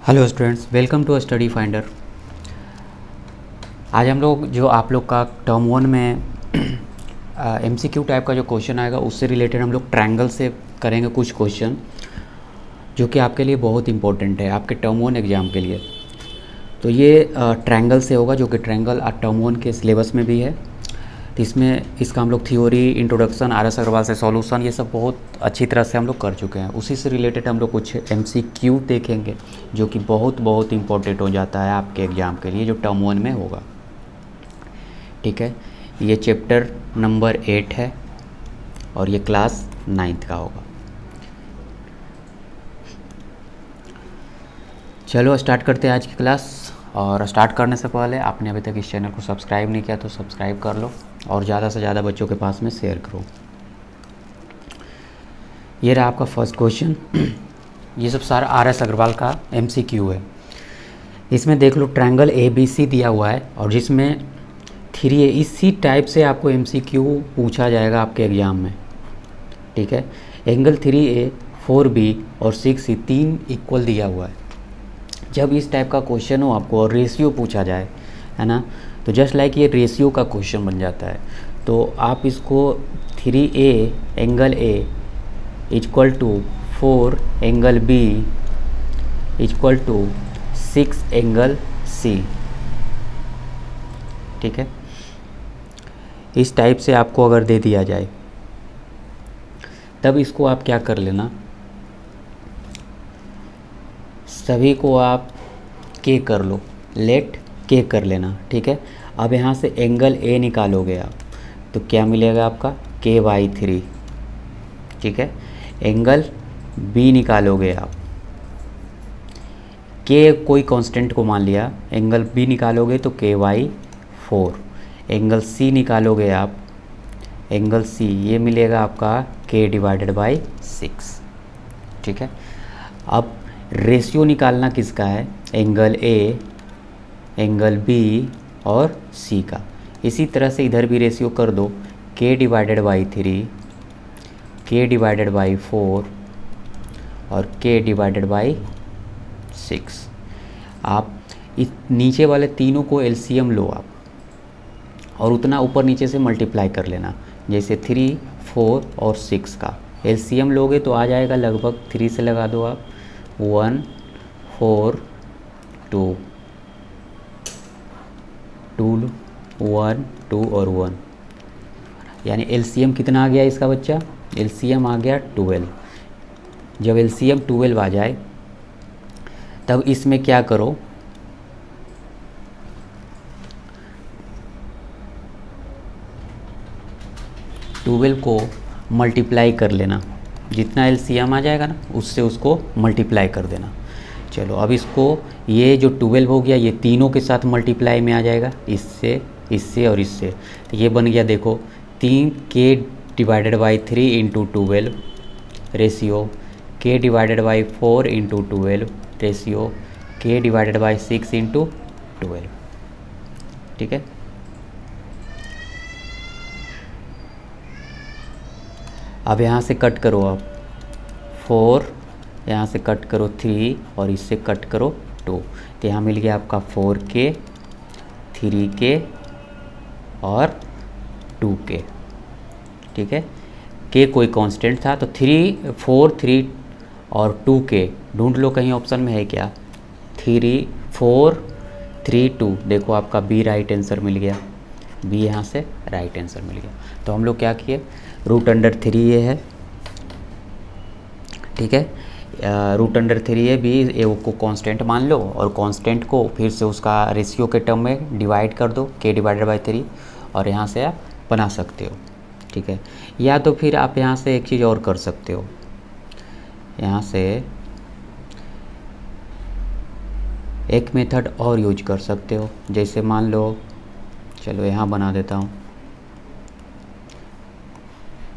Hello students, welcome to Study Finder. आज हम लोग जो आप लोग का टर्म वन में एमसीक्यू टाइप का जो क्वेश्चन आएगा उससे रिलेटेड हम लोग ट्रायंगल से करेंगे कुछ क्वेश्चन जो कि आपके लिए बहुत इंपॉर्टेंट है आपके टर्म वन एग्ज़ाम के लिए। तो ये ट्रायंगल से होगा जो कि ट्रायंगल टर्म वन के सिलेबस में भी है। तो इसका हम लोग थ्योरी, इंट्रोडक्शन, RS अग्रवाल से सॉल्यूशन, ये सब बहुत अच्छी तरह से हम लोग कर चुके हैं। उसी से रिलेटेड हम लोग कुछ MCQ देखेंगे जो कि बहुत इंपॉर्टेंट हो जाता है आपके एग्ज़ाम के लिए जो टर्म वन में होगा। ठीक है, ये चैप्टर नंबर 8 है और ये क्लास 9th का होगा। चलो स्टार्ट करते हैं आज की क्लास। और स्टार्ट करने से पहले आपने अभी तक इस चैनल को सब्सक्राइब नहीं किया तो सब्सक्राइब कर लो और ज़्यादा से ज़्यादा बच्चों के पास में शेयर करो। ये रहा आपका फर्स्ट क्वेश्चन। ये सब सारा RS अग्रवाल का MCQ है। इसमें देख लो ट्रायंगल ABC दिया हुआ है और जिसमें 3A, इसी टाइप से आपको MCQ पूछा जाएगा आपके एग्ज़ाम में। ठीक है, एंगल 3A, 4B और 6C तीन इक्वल दिया हुआ है। जब इस टाइप का क्वेश्चन हो आपको और रेशियो पूछा जाए, है ना, तो जस्ट लाइक ये रेशियो का क्वेश्चन बन जाता है। तो आप इसको 3A angle A equal to 4 angle B equal to 6 angle C, ठीक है, इस टाइप से आपको अगर दे दिया जाए तब इसको आप क्या कर लेना, सभी को आप K कर लो, लेट K कर लेना। ठीक है, अब यहाँ से एंगल A निकालोगे आप तो क्या मिलेगा आपका KY3। ठीक है, एंगल B निकालोगे आप, K कोई कांस्टेंट को मान लिया, एंगल B निकालोगे तो KY4। एंगल C निकालोगे आप, एंगल C ये मिलेगा आपका K/6। ठीक है, अब रेशियो निकालना किसका है, एंगल A, एंगल B और C का। इसी तरह से इधर भी रेशियो कर दो, K/3, K/4 और K/6। आप इस नीचे वाले तीनों को LCM लो आप और उतना ऊपर नीचे से मल्टीप्लाई कर लेना। जैसे 3, 4 और 6 का LCM लोगे तो आ जाएगा लगभग 3 से लगा दो आप 1, 4, 2, 2, 1, 2 और 1, यानी LCM कितना आ गया इसका बच्चा, LCM आ गया 12। जब LCM 12 आ जाए तब इसमें क्या करो, ट्वेल्व को मल्टीप्लाई कर लेना, जितना LCM आ जाएगा ना उससे उसको मल्टीप्लाई कर देना। चलो अब इसको, ये जो 12 हो गया ये तीनों के साथ मल्टीप्लाई में आ जाएगा, इससे, इससे और इससे। तो ये बन गया देखो 3K/3 into 12 ratio, K/4 into 12 ratio, K/6 into 12। ठीक है, अब यहाँ से कट करो आप 4, यहाँ से कट करो 3 और इससे कट करो 2। तो यहाँ मिल गया आपका 4K, 3K और 2K। ठीक है, K कोई कांस्टेंट था तो 3, 4, 3 और 2K ढूंढ लो कहीं ऑप्शन में है क्या, 3, 4, 3, 2। देखो आपका B राइट आंसर मिल गया, B यहाँ से राइट आंसर मिल गया। तो हम लोग क्या किए, √3 ये है। ठीक है, √3 ये B ए को कांस्टेंट मान लो और कांस्टेंट को फिर से उसका रेशियो के टर्म में डिवाइड कर दो K/3 और यहाँ से आप बना सकते हो। ठीक है, या तो फिर आप यहाँ से एक चीज़ और कर सकते हो, यहाँ से एक मेथड और यूज कर सकते हो। जैसे मान लो, चलो यहाँ बना देता हूँ,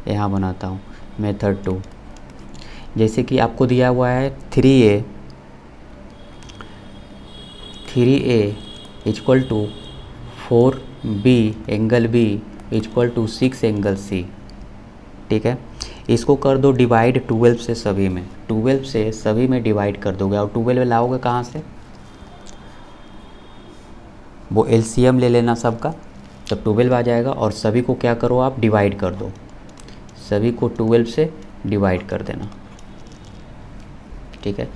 यहाँ बनाता हूँ मेथड 2। जैसे कि आपको दिया हुआ है 3A equal to 4B angle B equal to 6 angle C। ठीक है, इसको कर दो डिवाइड 12 से सभी में, 12 से सभी में डिवाइड कर दोगे और 12 लाओगे कहाँ से, वो एलसीएम ले लेना सबका, तब 12 आ जाएगा। और सभी को क्या करो आप डिवाइड कर दो, सभी को 12 से डिवाइड कर देना, ठीक है।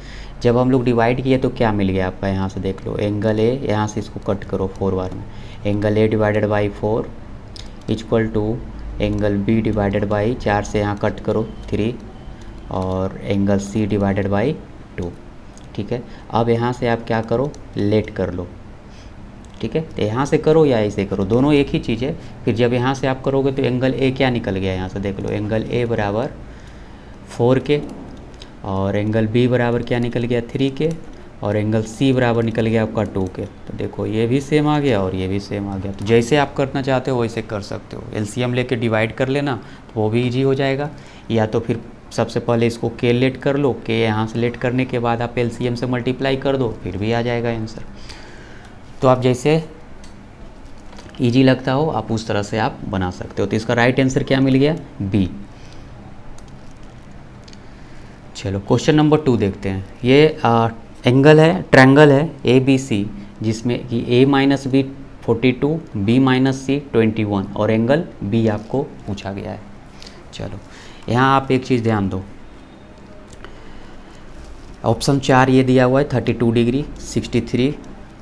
जब हम लोग डिवाइड किए तो क्या मिल गया आपका, यहाँ से देख लो, एंगल ए, यहाँ से इसको कट करो 4 बार में, angle A divided by 4 equal to angle B divided by 4 से यहाँ कट करो 3 और एंगल सी डिवाइडेड बाई 2, ठीक है। अब यहाँ से आप क्या करो, लेट कर लो, ठीक है। तो यहाँ से करो या ऐसे करो, दोनों एक ही चीज़ है। फिर जब यहाँ से आप करोगे तो एंगल ए क्या निकल गया, यहाँ से देख लो, एंगल ए बराबर 4 के और एंगल बी बराबर क्या निकल गया 3 के और एंगल सी बराबर निकल गया आपका 2 के। तो देखो ये भी सेम आ गया और ये भी सेम आ गया। तो जैसे आप करना चाहते हो वैसे कर सकते हो, एलसीएम लेके डिवाइड कर लेना तो वो भी इजी हो जाएगा, या तो फिर सबसे पहले इसको के लेट कर लो, के यहाँ से लेट करने के बाद आप एलसीएम से मल्टीप्लाई कर दो, फिर भी आ जाएगा आंसर। तो आप जैसे इजी लगता हो आप उस तरह से आप बना सकते हो। तो इसका राइट आंसर क्या मिल गया, बी। चलो क्वेश्चन नंबर 2 देखते हैं। ये एंगल है, ट्रायंगल है ए बी सी, जिसमें कि a minus B 42, b minus C 21 और एंगल b आपको पूछा गया है। चलो यहाँ आप एक चीज़ ध्यान दो, ऑप्शन 4 ये दिया हुआ है 32 डिग्री, 63,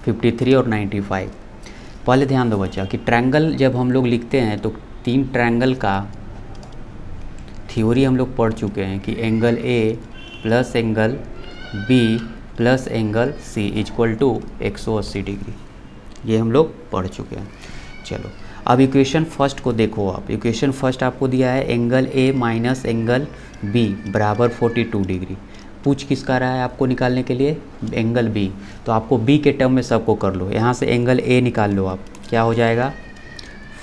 53 और 95। पहले ध्यान दो बच्चा कि ट्रायंगल जब हम लोग लिखते हैं तो 3 ट्रायंगल का थ्योरी हम लोग पढ़ चुके हैं कि angle A plus angle B plus angle C equal to 180 degree, ये हम लोग पढ़ चुके हैं। चलो अब इक्वेशन फर्स्ट को देखो आप, इक्वेशन फर्स्ट आपको दिया है angle A minus angle B बराबर 42 डिग्री। पूछ किसका रहा है आपको निकालने के लिए, एंगल बी। तो आपको बी के टर्म में सबको कर लो, यहाँ से एंगल ए निकाल लो आप, क्या हो जाएगा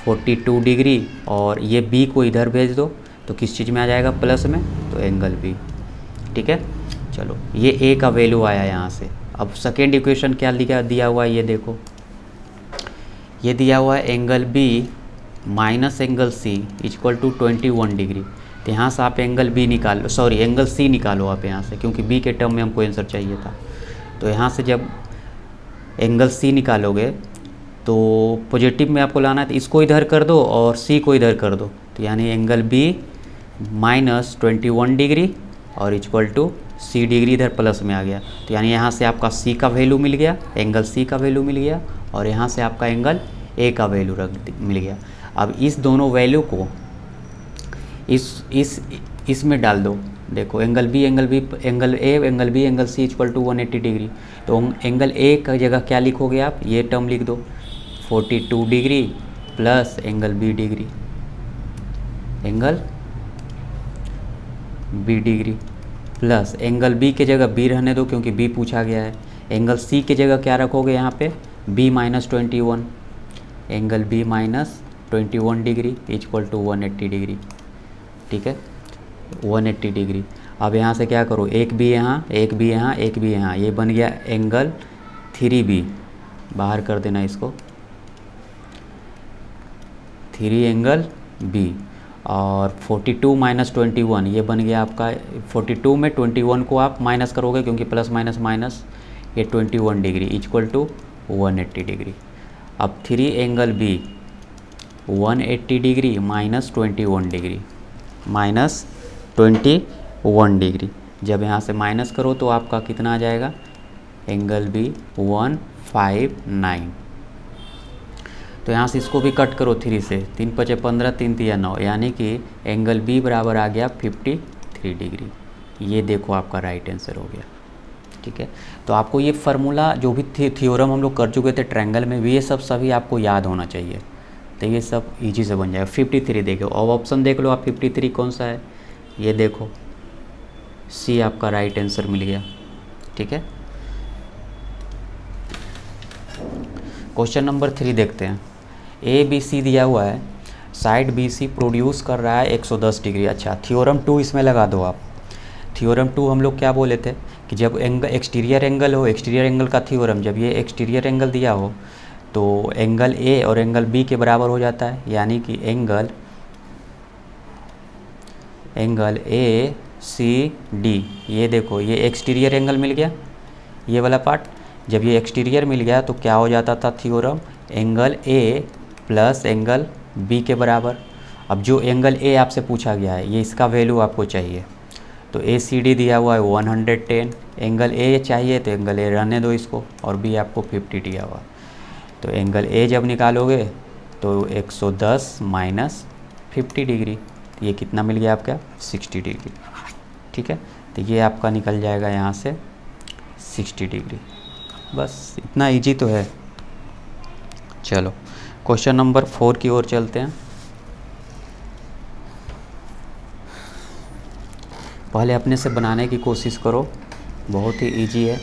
42 डिग्री और ये बी को इधर भेज दो तो किस चीज़ में आ जाएगा, प्लस में, तो एंगल बी, ठीक है। चलो ये ए का वैल्यू आया यहाँ से। अब सेकेंड इक्वेशन क्या दिया हुआ है, ये देखो, ये दिया हुआ है angle B minus angle C equal to 21 degree. तो यहाँ से आप एंगल बी निकाल लो, सॉरी एंगल सी निकालो आप यहाँ से, क्योंकि बी के टर्म में हमको आंसर चाहिए था। तो यहाँ से जब एंगल सी निकालोगे तो पॉजिटिव में आपको लाना है, तो इसको इधर कर दो और सी को इधर कर दो, तो यानी एंगल बी माइनस 21 डिग्री और इक्वल टू सी डिग्री इधर प्लस में आ गया। तो यानी यहाँ से आपका सी का वैल्यू मिल गया, एंगल सी का वैल्यू मिल गया और यहाँ से आपका एंगल ए का वैल्यू मिल गया। अब इस दोनों वैल्यू को इसमें डाल दो, देखो angle B angle A angle B angle C equal to 180 degree. तो एंगल ए का जगह क्या लिखोगे आप, ये टर्म लिख दो 42 degree plus angle B degree, angle B degree plus angle B के जगह बी रहने दो क्योंकि बी पूछा गया है। एंगल सी के जगह क्या रखोगे यहाँ पे, B minus 21, angle B minus 21 degree equal to 180 degree, ठीक है 180 डिग्री। अब यहाँ से क्या करो, एक बी यहाँ एक बी यहाँ एक बी यहाँ, ये बन गया एंगल 3B, बाहर कर देना इसको, 3 एंगल बी और 42 माइनस 21 ये बन गया आपका, 42 में 21 को आप माइनस करोगे क्योंकि प्लस माइनस माइनस, ये 21 डिग्री इक्वल टू 180 डिग्री। अब 3 एंगल बी 180 डिग्री माइनस 21 डिग्री, माइनस 21 डिग्री। जब यहाँ से माइनस करो तो आपका कितना आ जाएगा, एंगल बी 159। तो यहाँ से इसको भी कट करो 3 से, 3 5 15, 3 3 9, यानी कि एंगल बी बराबर आ गया 53 डिग्री। ये देखो आपका राइट आंसर हो गया, ठीक है। तो आपको ये फार्मूला जो भी थ्योरम हम लोग कर चुके थे ट्रायंगल में भी, ये सब सभी आपको याद होना चाहिए, तो ये सब इजी से बन जाएगा। 53 देखो, अब ऑप्शन देख लो आप 53 कौन सा है, ये देखो सी आपका राइट आंसर मिल गया, ठीक है। क्वेश्चन नंबर 3 देखते हैं। ए बी सी दिया हुआ है, साइड बी सी प्रोड्यूस कर रहा है 110 डिग्री। अच्छा थ्योरम 2 इसमें लगा दो आप। थ्योरम 2 हम लोग क्या बोले थे कि जब एक्सटीरियर एंगल हो, एक्सटीरियर एंगल का थ्योरम, जब ये एक्सटीरियर एंगल दिया हो तो एंगल ए और एंगल बी के बराबर हो जाता है, यानी कि angle angle A C D, ये देखो ये एक्सटीरियर एंगल मिल गया, ये वाला पार्ट। जब ये एक्सटीरियर मिल गया तो क्या हो जाता था theorem, angle A plus angle B के बराबर। अब जो एंगल ए आपसे पूछा गया है ये इसका वैल्यू आपको चाहिए, तो ए सी डी दिया हुआ है 110, एंगल ए चाहिए तो एंगल ए रहने दो इसको, और बी आपको 50 दिया हुआ। तो एंगल ए जब निकालोगे तो 110 माइनस 50 डिग्री, ये कितना मिल गया आपका 60 डिग्री। ठीक है, तो ये आपका निकल जाएगा यहाँ से 60 डिग्री। बस इतना इजी तो है। चलो क्वेश्चन नंबर 4 की ओर चलते हैं। पहले अपने से बनाने की कोशिश करो, बहुत ही इजी है।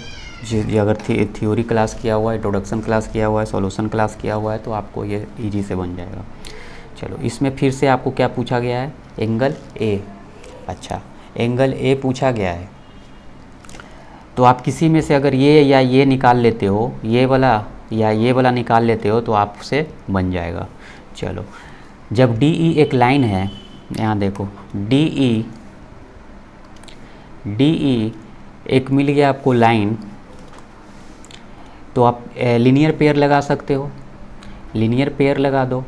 जो अगर थ्योरी क्लास किया हुआ है, इंट्रोडक्शन क्लास किया हुआ है, सॉल्यूशन क्लास किया हुआ है तो आपको ये इजी से बन जाएगा। चलो इसमें फिर से आपको क्या पूछा गया है, एंगल ए। अच्छा, एंगल ए पूछा गया है तो आप किसी में से अगर ये या ये निकाल लेते हो, ये वाला या ये वाला निकाल लेते हो तो आपसे बन जाएगा। चलो, जब डी ई एक लाइन है, यहाँ देखो डी ई एक मिल गया आपको लाइन, तो आप लीनियर पेयर लगा सकते हो, लीनियर पेयर लगा दो,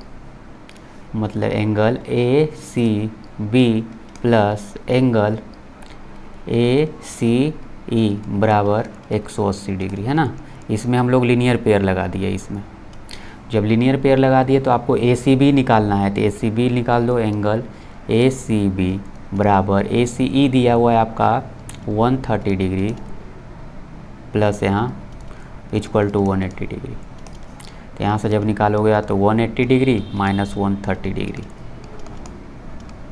मतलब angle A C B plus angle A C E बराबर 180 डिग्री, है ना। इसमें हम लोग लीनियर पेयर लगा दिए। इसमें जब लीनियर पेयर लगा दिए तो आपको ए सी बी निकालना है, तो ए सी बी निकाल दो, एंगल ए सी बी बराबर ए सी ई दिया हुआ है आपका 130 डिग्री प्लस यहाँ इक्वल टू 180 डिग्री। तो यहाँ से जब निकालोगे तो 180 डिग्री माइनस 130 डिग्री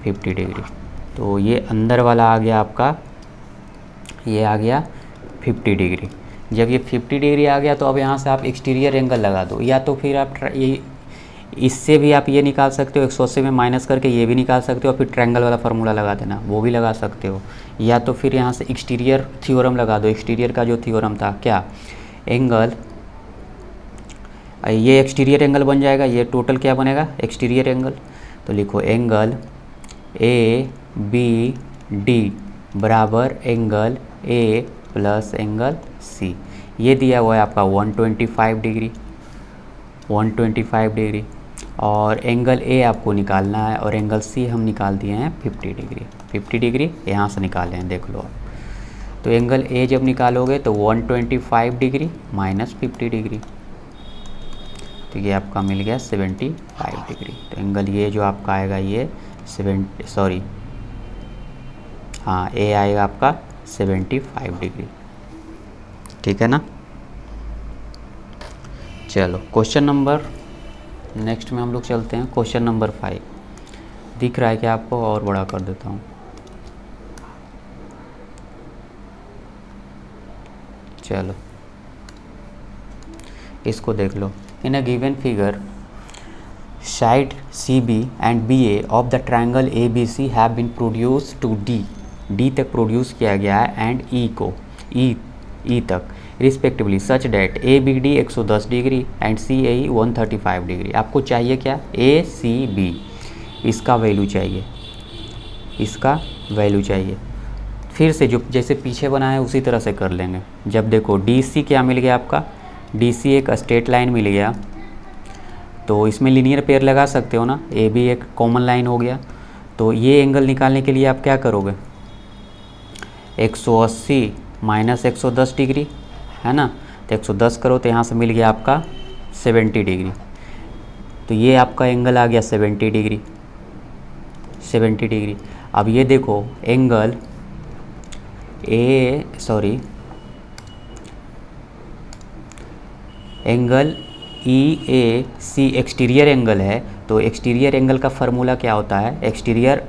50 डिग्री, तो ये अंदर वाला आ गया आपका, ये आ गया 50 डिग्री। जब ये 50 डिग्री आ गया तो अब यहाँ से आप एक्सटीरियर एंगल लगा दो, या तो फिर आप ये इससे भी आप ये निकाल सकते हो 180 में माइनस करके, ये भी निकाल सकते हो, फिर ट्रायंगल वाला फार्मूला लगा देना, वो भी लगा सकते हो, या तो फिर यहाँ से एक्सटीरियर थ्योरम लगा दो। एक्सटीरियर का जो थ्योरम था क्या, एंगल, ये एक्सटीरियर एंगल बन जाएगा, ये टोटल क्या बनेगा एक्सटीरियर एंगल। तो लिखो एंगल ए बी डी बराबर angle A plus angle C, ये दिया हुआ है आपका 125 डिग्री, 125 डिग्री, और एंगल ए आपको निकालना है, और एंगल सी हम निकाल दिए हैं 50 डिग्री। 50 डिग्री यहाँ से निकाले हैं, देख लो आप। तो एंगल ए जब निकालोगे तो 125 डिग्री माइनस 50 डिग्री, तो ये आपका मिल गया 75 डिग्री। तो एंगल ये जो आपका आएगा ये ए आएगा आपका 75 डिग्री। ठीक है ना। चलो क्वेश्चन नंबर नेक्स्ट में हम लोग चलते हैं। क्वेश्चन नंबर 5 दिख रहा है क्या आपको, और बड़ा कर देता हूँ। चलो इसको देख लो। In a given figure side CB and BA of the triangle ABC have been produce to D तक प्रोड्यूस किया गया है, एंड E को E तक respectively such that ABD 110 degree and CAE 135 degree. आपको चाहिए क्या, ACB, इसका वैल्यू चाहिए, इसका वैल्यू चाहिए। फिर से जो जैसे पीछे बना है उसी तरह से कर लेंगे। जब देखो DC क्या मिल गया आपका, DC एक स्ट्रेट लाइन मिल गया, तो इसमें लीनियर पेयर लगा सकते हो ना, AB एक कॉमन लाइन हो गया। तो ये एंगल निकालने के लिए आप क्या करोगे, 180 माइनस 110 डिग्री, है ना। तो 110 करो तो यहाँ से मिल गया आपका 70 डिग्री, तो ये आपका एंगल आ गया 70 डिग्री, 70 डिग्री। अब ये देखो angle angle EAC exterior angle है, तो एक्सटीरियर एंगल का फार्मूला क्या होता है, एक्सटीरियर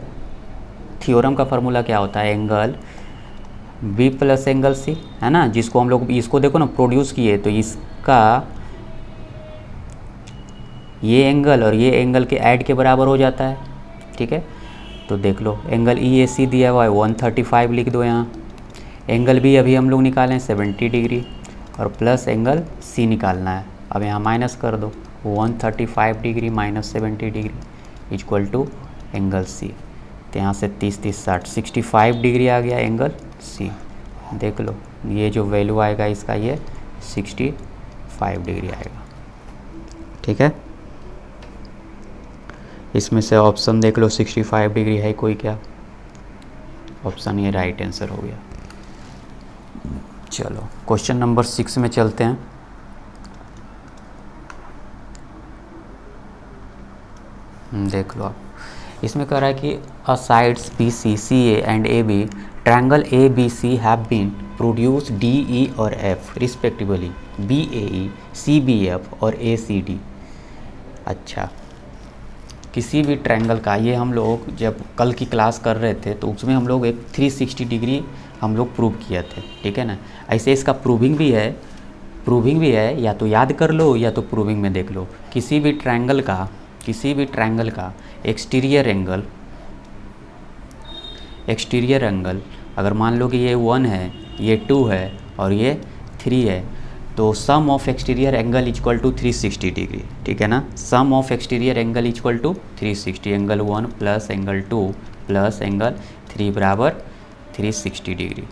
थ्योरम का फार्मूला क्या होता है, angle B plus angle C, है ना। जिसको हम लोग इसको देखो ना प्रोड्यूस किए, तो इसका ये एंगल और ये एंगल के ऐड के बराबर हो जाता है। ठीक है, तो देख लो एंगल EAC दिया हुआ है 135 लिख दो यहाँ, एंगल B अभी हम लोग निकालें 70 डिग्री, और प्लस एंगल C निकालना है। अब यहाँ माइनस कर दो, 135 degree minus 70 degree equal to angle C। तो यहाँ से 30 30 60 65 डिग्री आ गया एंगल सी। देख लो ये जो वैल्यू आएगा इसका ये 65 डिग्री आएगा। ठीक है, इसमें से ऑप्शन देख लो 65 डिग्री है कोई क्या? ऑप्शन ये राइट आंसर हो गया। चलो क्वेश्चन नंबर 6 में चलते हैं। देख लो आप, इसमें कह रहा है कि a sides B C C A and A B triangle A B C have been produce D E और F respectively B A E C B F और ए सी डी। अच्छा, किसी भी ट्रायंगल का, ये हम लोग जब कल की क्लास कर रहे थे तो उसमें हम लोग एक 360 डिग्री हम लोग प्रूव किए थे। ठीक है ना, ऐसे इसका प्रूविंग भी है, या तो याद कर लो या तो प्रूविंग में देख लो। किसी भी ट्रायंगल का एक्सटीरियर एंगल अगर मान लो कि ये 1 है, ये 2 है और ये 3 है, तो sum of exterior angle equal to 360 degree. ठीक है ना, sum of exterior angle equal to 360, angle 1 plus angle 2 plus angle 3 बराबर 360 डिग्री।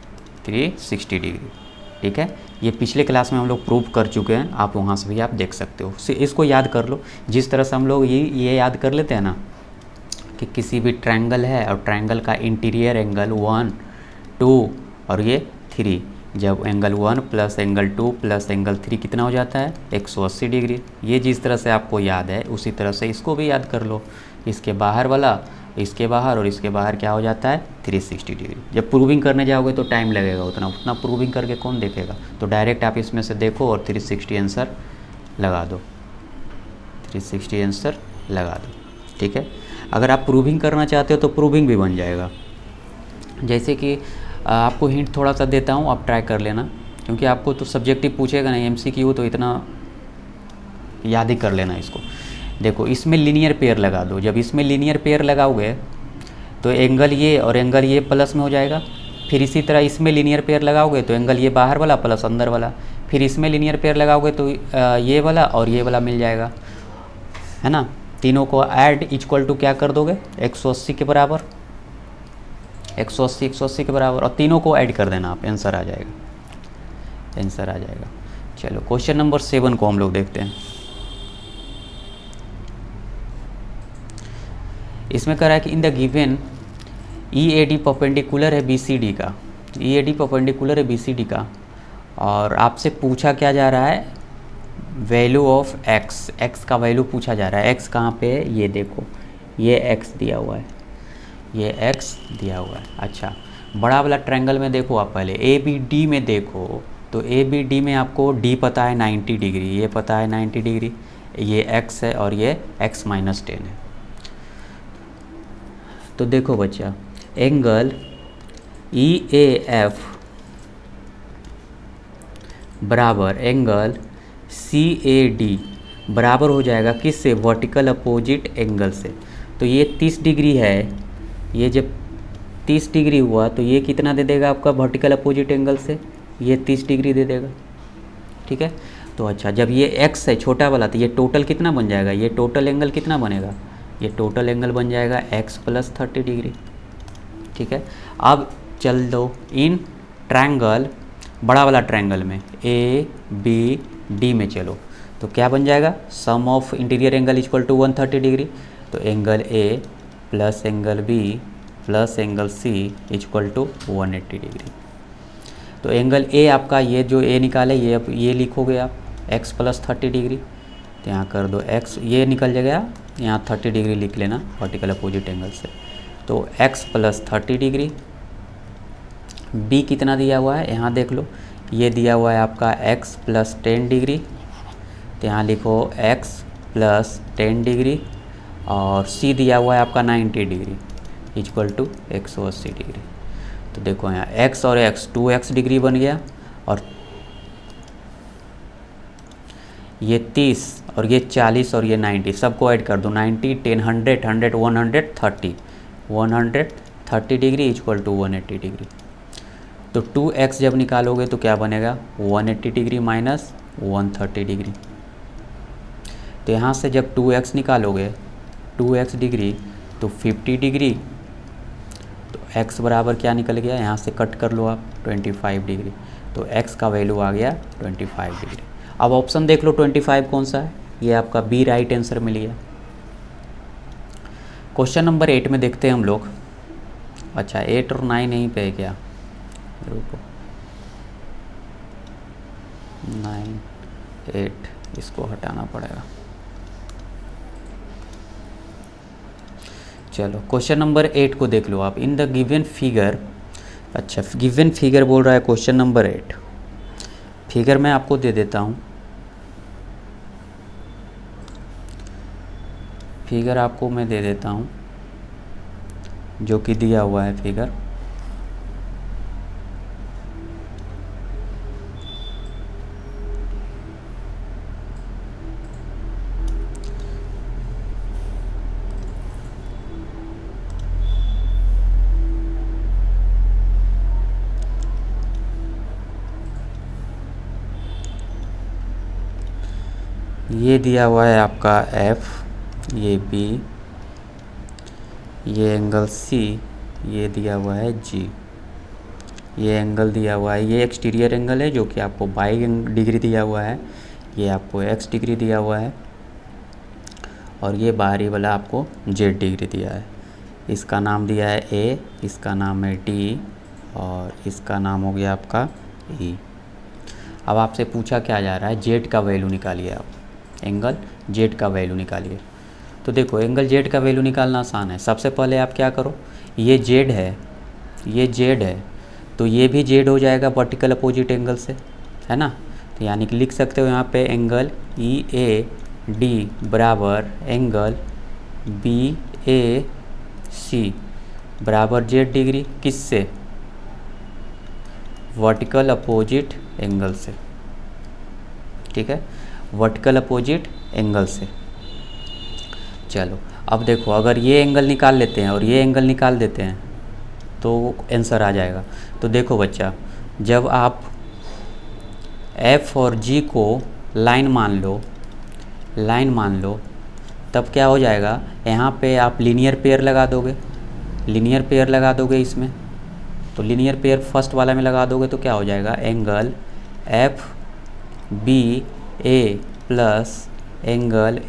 ठीक है, ये पिछले क्लास में हम लोग प्रूव कर चुके हैं, आप वहाँ से भी आप देख सकते हो। इसको याद कर लो, जिस तरह से हम लोग ये याद कर लेते हैं ना कि किसी भी ट्रायंगल है और ट्रायंगल का इंटीरियर एंगल 1 2 और ये 3, जब angle 1 plus angle 2 plus angle 3 कितना हो जाता है 180 डिग्री। ये जिस तरह से आपको याद है उसी तरह से इसको भी याद कर लो। इसके बाहर वाला, इसके बाहर और इसके बाहर क्या हो जाता है 360 डिग्री। जब प्रूविंग करने जाओगे तो टाइम लगेगा, उतना प्रूविंग करके कौन देखेगा, तो डायरेक्ट आप इसमें से देखो और 360 आंसर लगा दो, 360 आंसर लगा दो। ठीक है, अगर आप प्रूविंग करना चाहते हो तो प्रूविंग भी बन जाएगा। जैसे कि आपको हिंट थोड़ा सा देता हूँ, आप ट्राई कर लेना, क्योंकि आपको तो सब्जेक्टिव पूछेगा नहीं, MCQ तो इतना याद ही कर लेना इसको। देखो इसमें लीनियर पेयर लगा दो, जब इसमें लीनियर पेयर लगाओगे तो एंगल ये और एंगल ये प्लस में हो जाएगा। फिर इसी तरह इसमें लीनियर पेयर लगाओगे तो एंगल ये बाहर वाला प्लस अंदर वाला। फिर इसमें लीनियर पेयर लगाओगे तो ये वाला और ये वाला मिल जाएगा, है ना। तीनों को ऐड इक्वल टू क्या कर दोगे 180 के बराबर, 180 के बराबर, और तीनों को ऐड कर देना आप, आंसर आ जाएगा। चलो क्वेश्चन नंबर 7 को हम लोग देखते हैं। इसमें कह रहा है कि in the given EAD perpendicular है BCD का, EAD परपेंडिकुलर है BCD का, और आपसे पूछा क्या जा रहा है वैल्यू ऑफ x का वैल्यू पूछा जा रहा है। x कहाँ पे है, ये देखो, ये x दिया हुआ है, ये x दिया हुआ है। अच्छा, बड़ा वाला ट्रायंगल में देखो आप, पहले ABD में देखो, तो ABD में आपको D पता है 90 डिग्री, ये पता है 90 डिग्री, ये x है और ये x माइनस 10 है। तो देखो बच्चा, एंगल EAF बराबर एंगल CAD बराबर हो जाएगा किससे, वर्टिकल अपोजिट एंगल से। तो ये 30 डिग्री है, ये जब 30 डिग्री हुआ तो ये कितना दे देगा आपका वर्टिकल अपोजिट एंगल से, ये 30 डिग्री दे देगा। ठीक है, तो अच्छा, जब ये x है छोटा वाला, तो ये टोटल कितना बन जाएगा, ये टोटल एंगल कितना बनेगा, ये टोटल एंगल बन जाएगा x प्लस 30 डिग्री। ठीक है, अब चल दो इन ट्रायंगल, बड़ा वाला ट्रायंगल में ABD में चलो, तो क्या बन जाएगा, sum of interior angle equal to 130 degree. तो angle A plus angle B plus angle C equal to 180 degree. तो एंगल A आपका, ये जो A निकाले ये लिखोगे आप x प्लस 30 डिग्री, तो यहाँ कर दो x, ये निकल जाएगा, यहाँ 30 डिग्री लिख लेना वर्टिकल अपोजिट एंगल से। तो x प्लस 30 डिग्री, B कितना दिया हुआ है यहाँ देख लो, ये दिया हुआ है आपका x प्लस 10 डिग्री, तो यहाँ लिखो x प्लस 10 डिग्री, और C दिया हुआ है आपका 90 डिग्री इक्वल टू 180 डिग्री। तो देखो यहाँ x और x 2x डिग्री बन गया, और ये 30 और ये 40 और ये 90 सबको ऐड कर दो, 90 10 100 100 130 डिग्री इक्वल टू 180 डिग्री। तो 2x जब निकालोगे तो क्या बनेगा 180 डिग्री माइनस 130 डिग्री। तो यहाँ से जब 2x निकालोगे 2x डिग्री, तो 50 डिग्री x बराबर क्या निकल गया, यहाँ से कट कर लो आप 25 डिग्री, तो x का वैल्यू आ गया 25 डिग्री। अब ऑप्शन देख लो 25 कौन सा है, ये आपका बी राइट आंसर मिल गया। क्वेश्चन नंबर 8 में देखते हैं हम लोग। अच्छा 8 और 9 यहीं पे है क्या, रुको 9 8 इसको हटाना पड़ेगा। चलो क्वेश्चन नंबर 8 को देख लो आप। इन द गिवन फिगर, अच्छा गिवन फिगर बोल रहा है क्वेश्चन नंबर 8। फिगर मैं आपको दे देता हूँ, फिगर आपको मैं दे देता हूँ जो कि दिया हुआ है फिगर। ये दिया हुआ है आपका F, ये B, ये एंगल C, ये दिया हुआ है G, ये एंगल दिया हुआ है, ये एक्सटीरियर एंगल है जो कि आपको 22 डिग्री दिया हुआ है, ये आपको x डिग्री दिया हुआ है, और ये बाहरी वाला आपको z डिग्री दिया है। इसका नाम दिया है A, इसका नाम है D, और इसका नाम हो गया आपका E। अब आपसे पूछा क्या जा रहा है, z का वैल्यू निकालिए आप, एंगल z का वैल्यू निकालिए। तो देखो एंगल z का वैल्यू निकालना आसान है। सबसे पहले आप क्या करो, ये z है, ये z है, तो ये भी z हो जाएगा वर्टिकल अपोजिट एंगल से, है ना। तो यानी कि लिख सकते हो यहाँ पे एंगल EAD बराबर एंगल BAC बराबर z डिग्री, किससे, वर्टिकल अपोजिट एंगल से, ठीक है, वर्टिकल अपोजिट एंगल से। चलो अब देखो अगर ये एंगल निकाल लेते हैं और ये एंगल निकाल देते हैं तो आंसर आ जाएगा। तो देखो बच्चा, जब आप F और G को लाइन मान लो, लाइन मान लो, तब क्या हो जाएगा, यहाँ पे आप लीनियर पेयर लगा दोगे, लीनियर पेयर लगा दोगे इसमें, तो लीनियर पेयर फर्स्ट वाला में लगा दोगे तो क्या हो जाएगा, angle FBA plus angle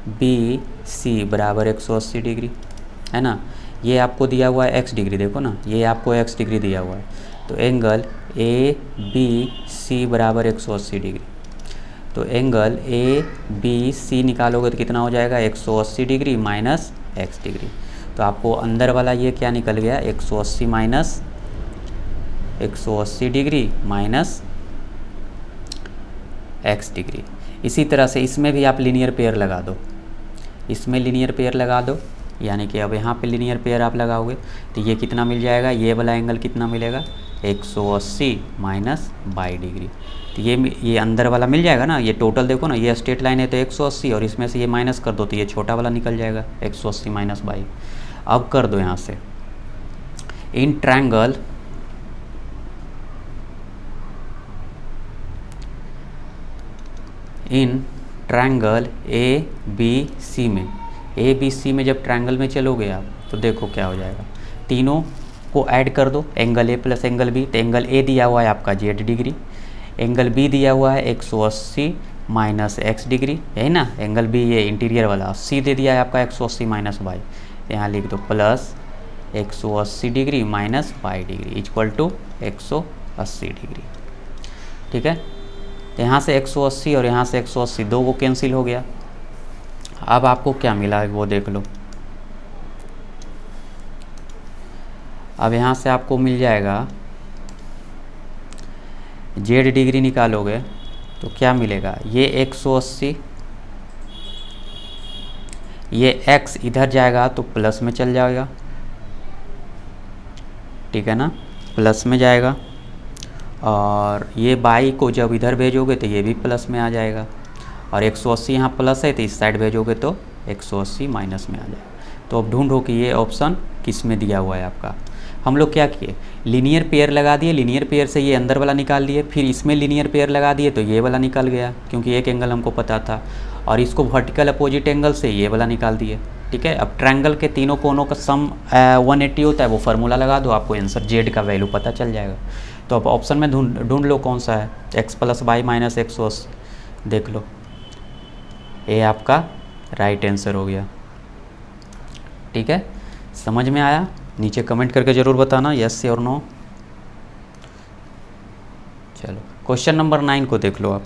ABC बराबर 180 डिग्री, है ना। ये आपको दिया हुआ है x डिग्री, देखो ना ये आपको x डिग्री दिया हुआ है, तो एंगल ABC बराबर 180 डिग्री। तो एंगल ABC निकालोगे तो कितना हो जाएगा, 180 डिग्री माइनस x डिग्री। तो आपको अंदर वाला ये क्या निकल गया, 180 minus 180 degree minus x degree. इसी तरह से इसमें भी आप लीनियर पेयर लगा दो, इसमें लीनियर पेयर लगा दो, यानी कि अब यहाँ पे लीनियर पेयर आप लगाओगे तो ये कितना मिल जाएगा, ये वाला एंगल कितना मिलेगा, 180 माइनस 22 डिग्री। तो ये अंदर वाला मिल जाएगा ना, ये टोटल देखो ना, ये स्ट्रेट लाइन है तो 180 और इसमें से ये माइनस कर दो तो ये छोटा वाला निकल जाएगा 180 माइनस 22। अब कर दो यहाँ से, इन ट्रायंगल ABC में, ABC में जब ट्रायंगल में चलोगे आप तो देखो क्या हो जाएगा, तीनों को ऐड कर दो, angle A plus angle B। तो एंगल A दिया हुआ है आपका z डिग्री, एंगल B दिया हुआ है 180 माइनस x डिग्री, है ना, एंगल B ये इंटीरियर वाला, C दे दिया है आपका 180 माइनस y, यहाँ लिख दो plus 180 degree minus 22 degree equal to 180 degree, ठीक है। तो यहाँ से 180 और यहाँ से 180 दो को कैंसिल हो गया। अब आपको क्या मिला है वो देख लो, अब यहाँ से आपको मिल जाएगा, z डिग्री निकालोगे तो क्या मिलेगा, ये 180, ये x इधर जाएगा तो प्लस में चल जाएगा, ठीक है ना, प्लस में जाएगा, और ये बाई को जब इधर भेजोगे तो ये भी प्लस में आ जाएगा, और 180 यहाँ प्लस है तो इस साइड भेजोगे तो 180 माइनस में आ जाएगा। तो अब ढूंढो कि ये ऑप्शन किस में दिया हुआ है आपका। हम लोग क्या किए, लीनियर पेयर लगा दिए, लीनियर पेयर से ये अंदर वाला निकाल दिए, फिर इसमें लीनियर पेयर लगा दिए तो ये वाला निकल गया क्योंकि एक एंगल हमको पता था, और इसको वर्टिकल अपोजिट एंगल से ये वाला निकाल दिए। ठीक है। अब ट्रायंगल के तीनों कोनों का सम 180 होता है, वो फार्मूला लगा दो, आपको आंसर जेड का वैल्यू पता चल जाएगा। तो अब ऑप्शन में ढूंढ लो कौन सा है, x plus y minus x वॉस, देख लो, ये आपका राइट आंसर हो गया। ठीक है, समझ में आया? नीचे कमेंट करके ज़रूर बताना यस और नो। चलो क्वेश्चन नंबर 9 को देख लो आप।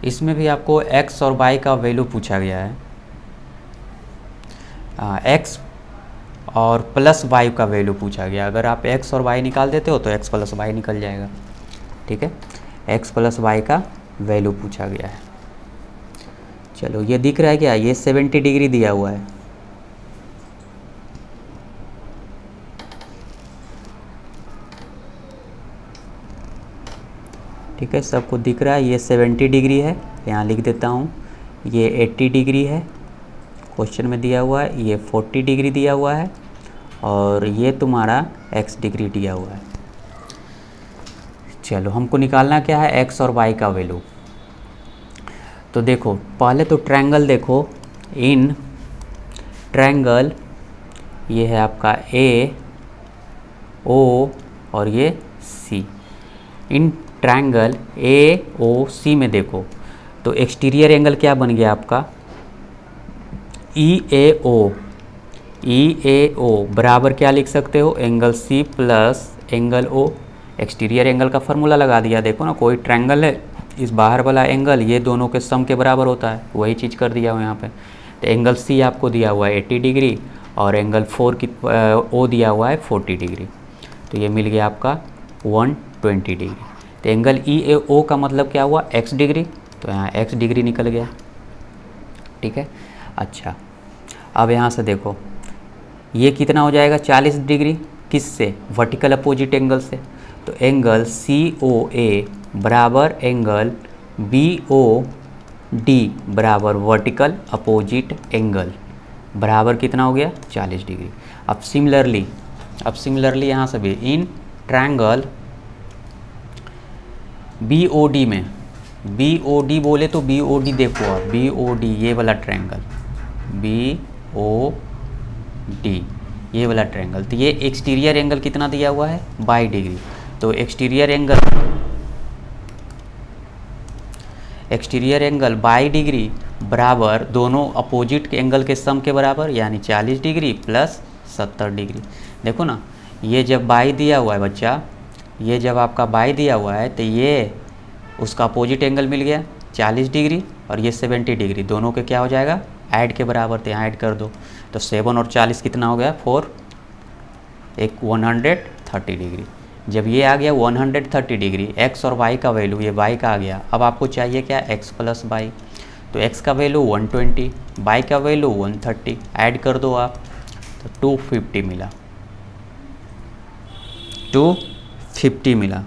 इसमें भी आपको x और y का वैल्यू पूछा गया है। x और प्लस y का वैल्यू पूछा गया। अगर आप x और y निकाल देते हो तो x प्लस y निकल जाएगा। ठीक है, x प्लस y का वैल्यू पूछा गया है। चलो ये दिख रहा है क्या, ये 70 डिग्री दिया हुआ है। ठीक है, सबको दिख रहा है, ये 70 डिग्री है, यहाँ लिख देता हूँ। ये 80 डिग्री है, क्वेश्चन में दिया हुआ है। ये 40 डिग्री दिया हुआ है, और ये तुम्हारा x डिग्री दिया हुआ है। चलो हमको निकालना क्या है, x और y का वैल्यू। तो देखो पहले तो ट्रायंगल देखो, इन ट्रायंगल ये है आपका A O और ये C। इन ट्रायंगल AOC में देखो तो एक्सटीरियर एंगल क्या बन गया आपका, EAO। EAO बराबर क्या लिख सकते हो, angle C plus angle O। Exterior angle का फार्मूला लगा दिया। देखो ना, कोई ट्रायंगल है, इस बाहर वाला एंगल ये दोनों के सम के बराबर होता है, वही चीज़ कर दिया हो यहाँ पे। तो एंगल C आपको दिया हुआ है 80 डिग्री, और एंगल 4 की O दिया हुआ है 40 डिग्री। तो ये मिल गया आपका 120 डिग्री। तो एंगल EAO का मतलब क्या हुआ, x डिग्री, तो यहाँ x डिग्री निकल गया। ठीक है, अच्छा अब यहाँ से देखो ये कितना हो जाएगा, 40 डिग्री, किससे, वर्टिकल अपोजिट एंगल से। तो एंगल COA बराबर एंगल BOD बराबर वर्टिकल अपोजिट एंगल बराबर कितना हो गया, 40 डिग्री। अब सिमिलरली यहाँ से भी इन ट्रायंगल BOD में, BOD बोले तो BOD देखो आप, BOD ये वाला ट्रायंगल BOD ये वाला ट्रायंगल, तो ये एक्सटीरियर एंगल कितना दिया हुआ है, 22 डिग्री। तो एक्सटीरियर एंगल 22 डिग्री बराबर दोनों अपोजिट के एंगल के सम के बराबर, यानी 40 डिग्री प्लस 70 डिग्री। देखो ना, ये जब 22 दिया हुआ है बच्चा, ये जब आपका 22 दिया हुआ है तो ये उसका अपोजिट एंगल मिल गया 40 डिग्री, और ये 70 डिग्री, दोनों के क्या हो जाएगा, ऐड के बराबर। तो यहाँ ऐड कर दो, तो 7 और 40 कितना हो गया, 4, एक 130 डिग्री। जब ये आ गया 130 डिग्री, x और y का वैल्यू, ये y का आ गया। अब आपको चाहिए क्या, x प्लस y। तो x का वैल्यू 120, y का वैल्यू 130, ऐड कर दो आप, तो 250 मिला, 250 मिला।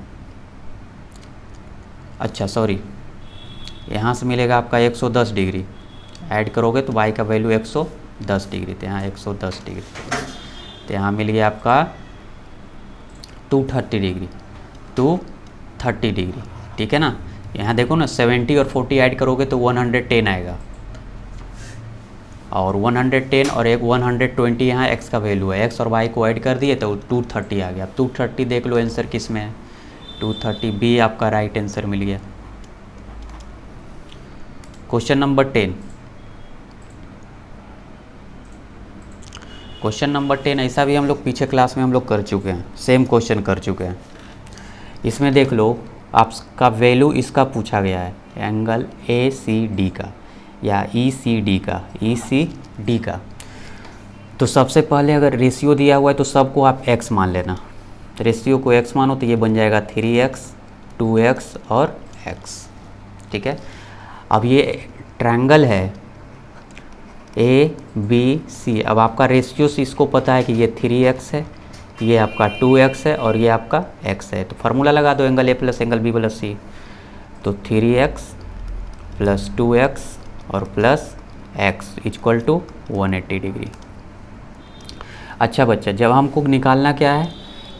अच्छा सॉरी, यहाँ से मिलेगा आपका 110 डिग्री, ऐड करोगे तो y का वैल्यू 110 डिग्री, तो यहाँ 110 डिग्री, तो यहाँ मिल गया आपका 230 डिग्री, 230 डिग्री। ठीक है ना, यहाँ देखो ना, 70 और 40 ऐड करोगे तो 110 आएगा, और 110 और एक 120 यहाँ x का वैल्यू है, x और y को ऐड कर दिए तो 230 आ गया। 230 देख लो आंसर किस में है, 230 बी आपका राइट आंसर मिल गया। क्वेश्चन नंबर 10, क्वेश्चन नंबर 10 ऐसा भी हम लोग पीछे क्लास में हम लोग कर चुके हैं, सेम क्वेश्चन कर चुके हैं। इसमें देख लो आपका वैल्यू इसका पूछा गया है, एंगल ACD का या ECD का। तो सबसे पहले अगर रेशियो दिया हुआ है तो सबको आप x मान लेना। रेशियो को x मानो तो ये बन जाएगा 3x, 2x और x। ठीक है, अब ये ट्रायंगल है ABC। अब आपका रेशियो से इसको पता है कि ये 3x है, ये आपका 2x है और ये आपका x है। तो फार्मूला लगा दो, angle A plus angle B plus C। तो 3x प्लस 2x और plus x equal to 180 degree. अच्छा बच्चा, जब हमको निकालना क्या है,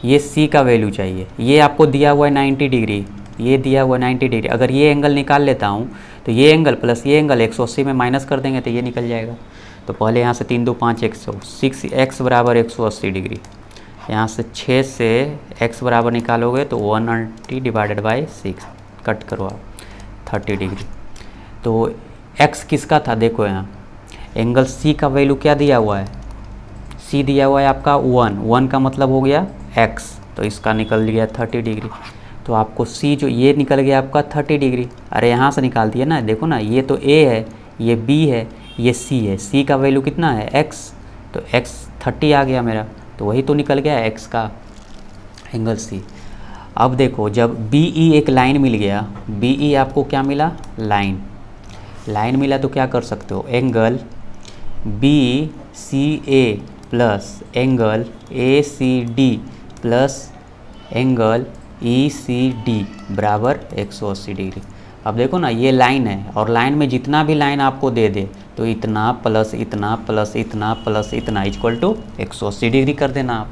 ये सी का वैल्यू चाहिए। ये आपको दिया हुआ है 90 डिग्री, ये दिया हुआ है 90 डिग्री। अगर ये एंगल निकाल लेता हूँ तो ये एंगल प्लस ये एंगल 180 में माइनस कर देंगे तो ये निकल जाएगा। तो पहले यहाँ से 3 2 5 100, 6x बराबर 180 डिग्री। यहाँ से 6 से x बराबर निकालोगे तो 180 डिवाइडेड बाई 6, कट करो आप 30 डिग्री। तो x किसका था, देखो यहाँ एंगल C का वैल्यू क्या दिया हुआ है, C दिया हुआ है आपका 1 का मतलब हो गया x, तो इसका निकल गया 30 डिग्री। तो आपको C जो ये निकल गया आपका 30 डिग्री। अरे यहाँ से निकाल दिया ना, देखो ना, ये तो A है, ये B है, ये C है। C का वैल्यू कितना है x, तो x 30 आ गया मेरा, तो वही तो निकल गया x का एंगल C। अब देखो जब BE एक लाइन मिल गया, BE आपको क्या मिला, लाइन मिला, तो क्या कर सकते हो, angle BCA plus angle ACD plus angle ECD बराबर 180 डिग्री। अब देखो ना, ये लाइन है और लाइन में जितना भी लाइन आपको दे दे तो इतना प्लस इतना प्लस इतना प्लस इतना इक्वल टू 180 डिग्री कर देना आप।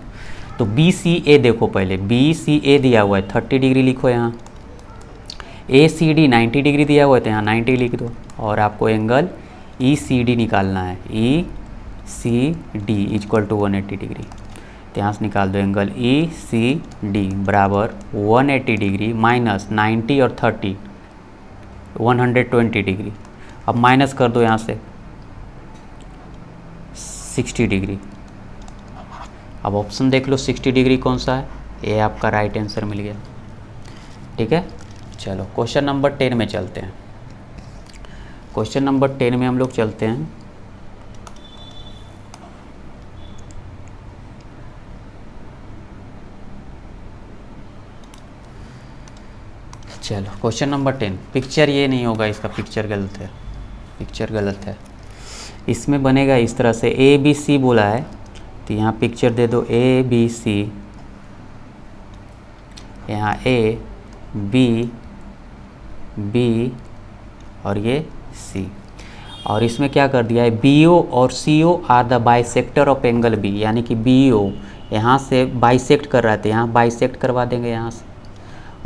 तो BCA देखो, पहले BCA दिया हुआ है 30 डिग्री लिखो यहाँ, ACD 90 डिग्री दिया हुआ है तो यहाँ 90 लिख दो, और आपको एंगल ECD निकालना है, ECD इक्वल टू 180 डिग्री। तो यहाँ से निकाल दो एंगल ECD बराबर 180 डिग्री माइनस 90 और 30 120 डिग्री। अब माइनस कर दो यहाँ से 60 डिग्री। अब ऑप्शन देख लो 60 डिग्री कौन सा है, ये आपका राइट आंसर मिल गया। ठीक है, चलो क्वेश्चन नंबर 10 में चलते हैं। क्वेश्चन नंबर 10 में हम लोग चलते हैं। चलो क्वेश्चन नंबर 10, पिक्चर ये नहीं होगा, इसका पिक्चर गलत है, पिक्चर गलत है। इसमें बनेगा इस तरह से, ABC बोला है तो यहाँ पिक्चर दे दो ABC, यहाँ A B B और ये C, और इसमें क्या कर दिया है, BO और CO are the bisector of angle B, यानी कि BO यहाँ से बाइसेक्ट कर रहा है तो यहाँ बाइसेक्ट करवा देंगे यहाँ से,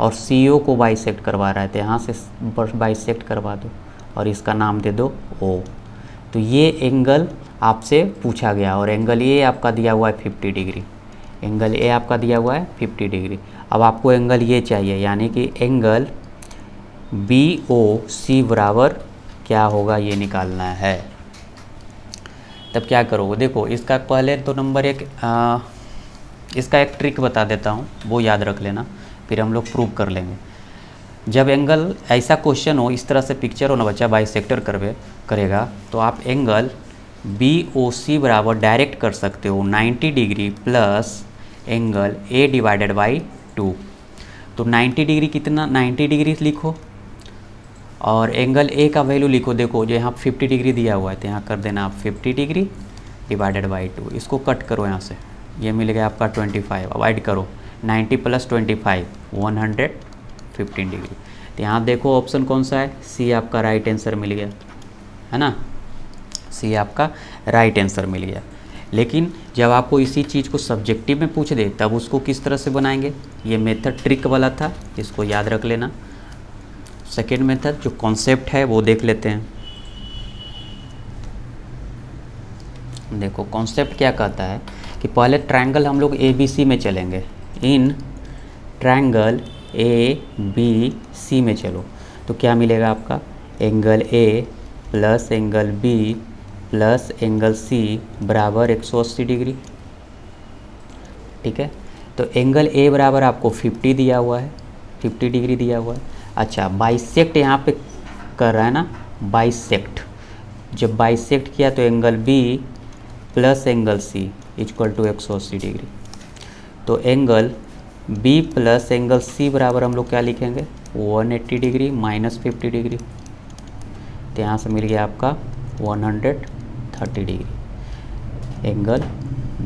और CO को बाइसेक्ट करवा रहा है तो यहाँ से बाइसेक्ट करवा दो और इसका नाम दे दो O। तो ये एंगल आपसे पूछा गया और एंगल A आपका दिया हुआ है 50 डिग्री, एंगल A आपका दिया हुआ है 50 डिग्री। अब आपको एंगल ये चाहिए, यानी कि एंगल BOC बराबर क्या होगा ये निकालना है। तब क्या करोगे, देखो इसका पहले तो नंबर एक इसका एक ट्रिक बता देता हूँ, वो याद रख लेना, फिर हम लोग प्रूव कर लेंगे। जब एंगल ऐसा क्वेश्चन हो, इस तरह से पिक्चर हो ना बच्चा, बाइसेक्टर करेगा, तो आप एंगल BOC बराबर डायरेक्ट कर सकते हो 90 degree plus angle A divided by 2। तो 90 डिग्री कितना, 90 डिग्री लिखो और एंगल A का वैल्यू लिखो। देखो जो यहाँ 50 डिग्री दिया हुआ है तो यहाँ कर देना आप 50 डिग्री डिवाइडेड बाई 2। इसको कट करो यहाँ से, ये मिल गया आपका 25। अब ऐड करो 90 प्लस 25 115 डिग्री। तो यहाँ देखो ऑप्शन कौन सा है, C आपका राइट आंसर मिल गया, है ना, C आपका राइट आंसर मिल गया। लेकिन जब आपको इसी चीज़ को सब्जेक्टिव में पूछ दे तब उसको किस तरह से बनाएंगे, ये मेथड ट्रिक वाला था, इसको याद रख लेना। सेकेंड मेथड जो कॉन्सेप्ट है वो देख लेते हैं। देखो कॉन्सेप्ट क्या कहता है कि पहले ट्रायंगल हम लोग ABC में चलेंगे, इन ट्रायंगल ABC में चलो तो क्या मिलेगा आपका, angle A plus angle B plus angle C बराबर 180 डिग्री। ठीक है, तो एंगल A बराबर आपको 50 दिया हुआ है, 50 डिग्री दिया हुआ है। अच्छा, बाइसेक्ट यहाँ पे कर रहा है ना, बाइसेक्ट, जब बाइसेक्ट किया तो angle B plus angle C equal to 180 degree. तो angle B plus angle C बराबर हम लोग क्या लिखेंगे, 180 डिग्री माइनस 50 डिग्री। तो यहाँ से मिल गया आपका 130 degree, angle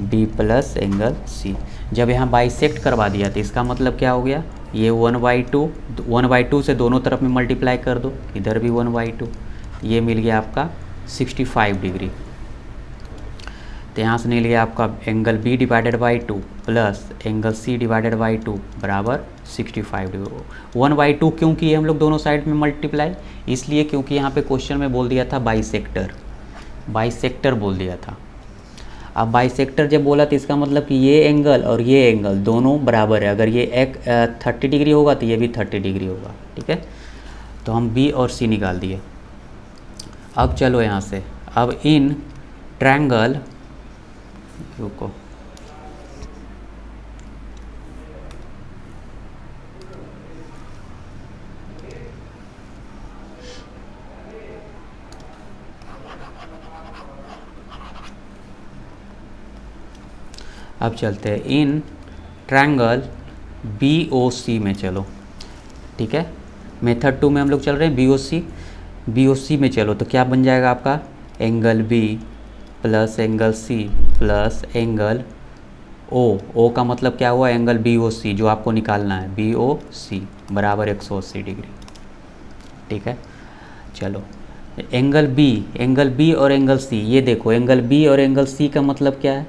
B plus angle C। जब यहाँ बाइसेक्ट करवा दिया तो इसका मतलब क्या हो गया, ये 1/2 से दोनों तरफ में मल्टीप्लाई कर दो, इधर भी 1/2, ये मिल गया आपका 65 डिग्री। तो यहाँ से निकल गया आपका angle B divided by 2 plus angle C divided by 2 बराबर 65 डिग्री। 1/2 क्यों किए हम लोग दोनों साइड में मल्टीप्लाई? इसलिए क्योंकि यहाँ पे क्वेश्चन में बोल दिया था बाइसेक्टर बोल दिया था। अब बाइसेक्टर जब बोला तो इसका मतलब कि ये एंगल और ये एंगल दोनों बराबर है। अगर ये एक 30 डिग्री होगा तो ये भी 30 डिग्री होगा, ठीक है। तो हम बी और सी निकाल दिए। अब चलो यहाँ से, अब इन ट्रायंगल, रुको, अब चलते हैं इन ट्रायंगल BOC में। चलो ठीक है, मेथड 2 में हम लोग चल रहे हैं BOC में। चलो तो क्या बन जाएगा आपका angle B plus angle C plus angle O का मतलब क्या हुआ एंगल BOC जो आपको निकालना है, BOC बराबर 180 डिग्री, ठीक है। चलो एंगल B और एंगल C, ये देखो एंगल B और एंगल C का मतलब क्या है,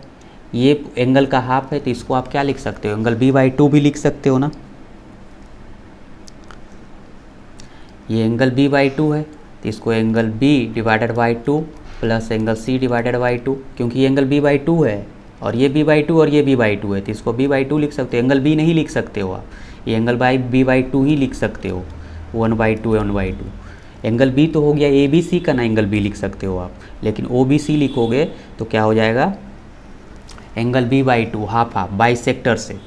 ये एंगल का हाफ है तो इसको आप क्या लिख सकते हो, एंगल B/2 भी लिख सकते हो ना। ये एंगल B/2 है तो इसको angle B divided by 2 plus angle C divided by 2, क्योंकि ये एंगल B/2 है और ये B/2 और ये B/2 है तो इसको B/2 लिख सकते हो। एंगल B नहीं लिख सकते हो आप, ये एंगल B/2 ही लिख सकते हो, 1/2। एंगल B तो हो गया ABC का ना, एंगल B लिख सकते हो आप, लेकिन OBC लिखोगे तो क्या हो जाएगा एंगल B/2 हाफ बाइसेक्टर से,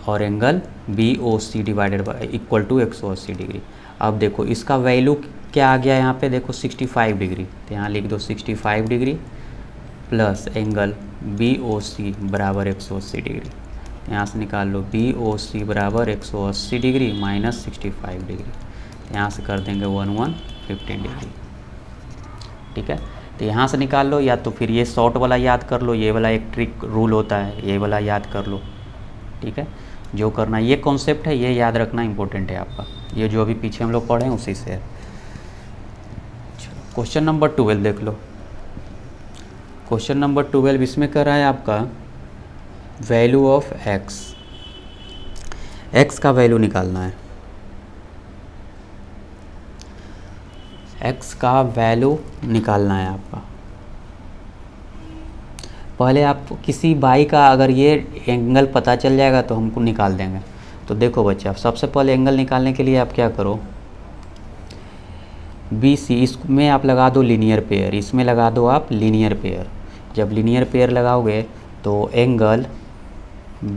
और angle BOC divided by equal to 180 degree. अब देखो इसका वैल्यू क्या आ गया यहाँ पे, देखो 65 डिग्री, तो यहाँ लिख दो 65 डिग्री प्लस एंगल BOC बराबर 180 डिग्री। यहाँ से निकाल लो BOC बराबर 180 डिग्री माइनस 65 डिग्री, यहाँ से कर देंगे 15 डिग्री, ठीक है। तो यहाँ से निकाल लो, या तो फिर ये शॉर्ट वाला याद कर लो, ये वाला एक ट्रिक रूल होता है, ये वाला याद कर लो, ठीक है। जो करना, ये कॉन्सेप्ट है, ये याद रखना इंपॉर्टेंट है आपका, ये जो अभी पीछे हम लोग पढ़े हैं उसी से है। चलो क्वेश्चन नंबर 12 देख लो। क्वेश्चन नंबर 12 इसमें कर रहा है आपका वैल्यू ऑफ एक्स का वैल्यू निकालना है। एक्स का वैल्यू निकालना है आपका। पहले आप किसी बाई का अगर ये एंगल पता चल जाएगा तो हमको निकाल देंगे। तो देखो बच्चा, सबसे पहले एंगल निकालने के लिए आप क्या करो, BC इसमें आप लगा दो लीनियर पेयर, इसमें लगा दो आप लीनियर पेयर। जब लीनियर पेयर लगाओगे तो angle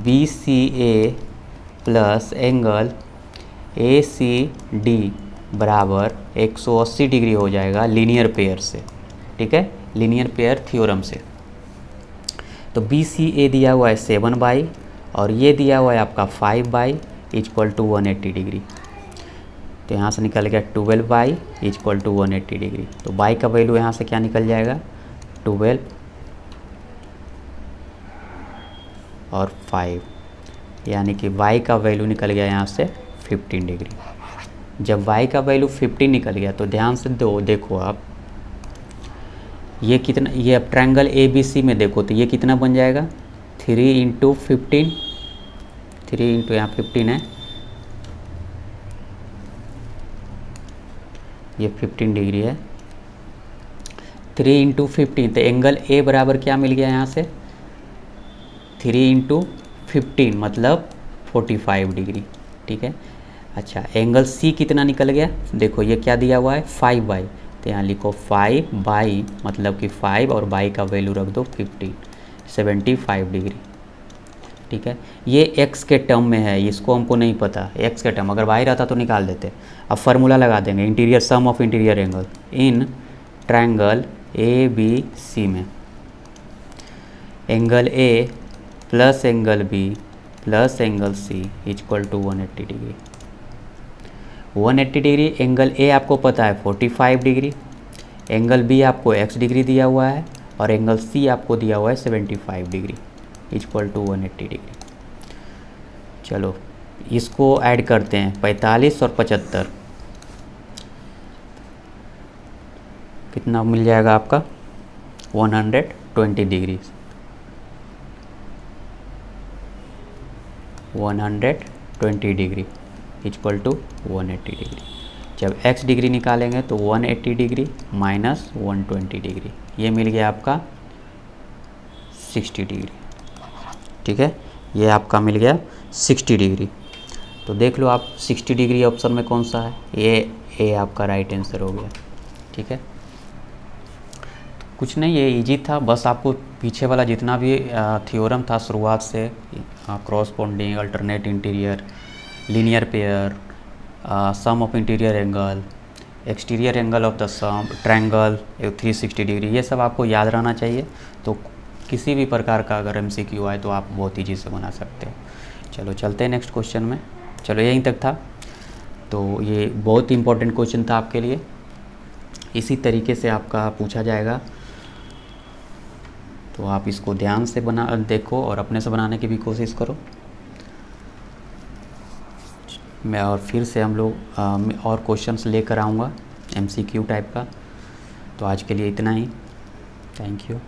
BCA plus angle ACD बराबर 180 डिग्री हो जाएगा लीनियर पेयर से, ठीक है, लीनियर पेयर थ्योरम से। तो BCA दिया हुआ है 7/, और ये दिया हुआ है आपका 5/, इक्वल टू 180 डिग्री। तो यहाँ से निकल गया 12/, इक्वल टू 180 डिग्री। तो बाई का वैल्यू यहाँ से क्या निकल जाएगा 12 और 5, यानी कि y का वैल्यू निकल गया यहाँ से 15 डिग्री। जब y का वैल्यू 15 निकल गया तो ध्यान से देखो आप, ये कितना, ये अब ट्रायंगल ABC में देखो तो ये कितना बन जाएगा 3 × 15, 3 × यहाँ 15 है, ये 15 डिग्री है, 3 × 15। तो एंगल A बराबर क्या मिल गया यहाँ से 3 × 15 मतलब 45 डिग्री, ठीक है। अच्छा एंगल C कितना निकल गया, देखो ये क्या दिया हुआ है 5/, तो यहाँ लिखो 5/, मतलब कि 5 और बाई का वैल्यू रख दो 15, 75 डिग्री, ठीक है। ये x के टर्म में है, इसको हमको नहीं पता x के टर्म, अगर y रहता तो निकाल देते। अब फार्मूला लगा देंगे, interior sum of interior angle in triangle ABC में angle A plus angle B plus angle C equal to 180 degree. 180 degree angle A आपको पता है 45 डिग्री, एंगल B आपको x डिग्री दिया हुआ है, और एंगल C आपको दिया हुआ है 75 डिग्री इक्वल टू 180 डिग्री। चलो इसको ऐड करते हैं, 45 और 75 कितना मिल जाएगा आपका 120 degree, 120 degree equal to 180 degree. जब x डिग्री निकालेंगे तो 180 डिग्री माइनस 120 डिग्री, ये मिल गया आपका 60 डिग्री। ठीक है, ये आपका मिल गया 60 डिग्री। तो देख लो आप 60 डिग्री ऑप्शन में कौन सा है, ये आपका राइट आंसर हो गया। ठीक है, कुछ नहीं, ये इजी था, बस आपको पीछे वाला जितना भी थ्योरम था शुरुआत से, corresponding, alternate interior, linear pair, sum of interior angle, exterior angle of the sum, triangle, 360 degree, ये सब आपको याद रहना चाहिए। तो किसी भी प्रकार का अगर MCQ आए तो आप बहुत ईजी से बना सकते हो। चलो चलते हैं नेक्स्ट क्वेश्चन में। चलो यहीं तक था, तो ये बहुत इंपॉर्टेंट क्वेश्चन था आपके लिए, इसी तरीके से आपका पूछा जाएगा, तो आप इसको ध्यान से देखो और अपने से बनाने की भी कोशिश करो। मैं और फिर से हम लोग और क्वेश्चंस लेकर आऊँगा MCQ टाइप का। तो आज के लिए इतना ही, थैंक यू।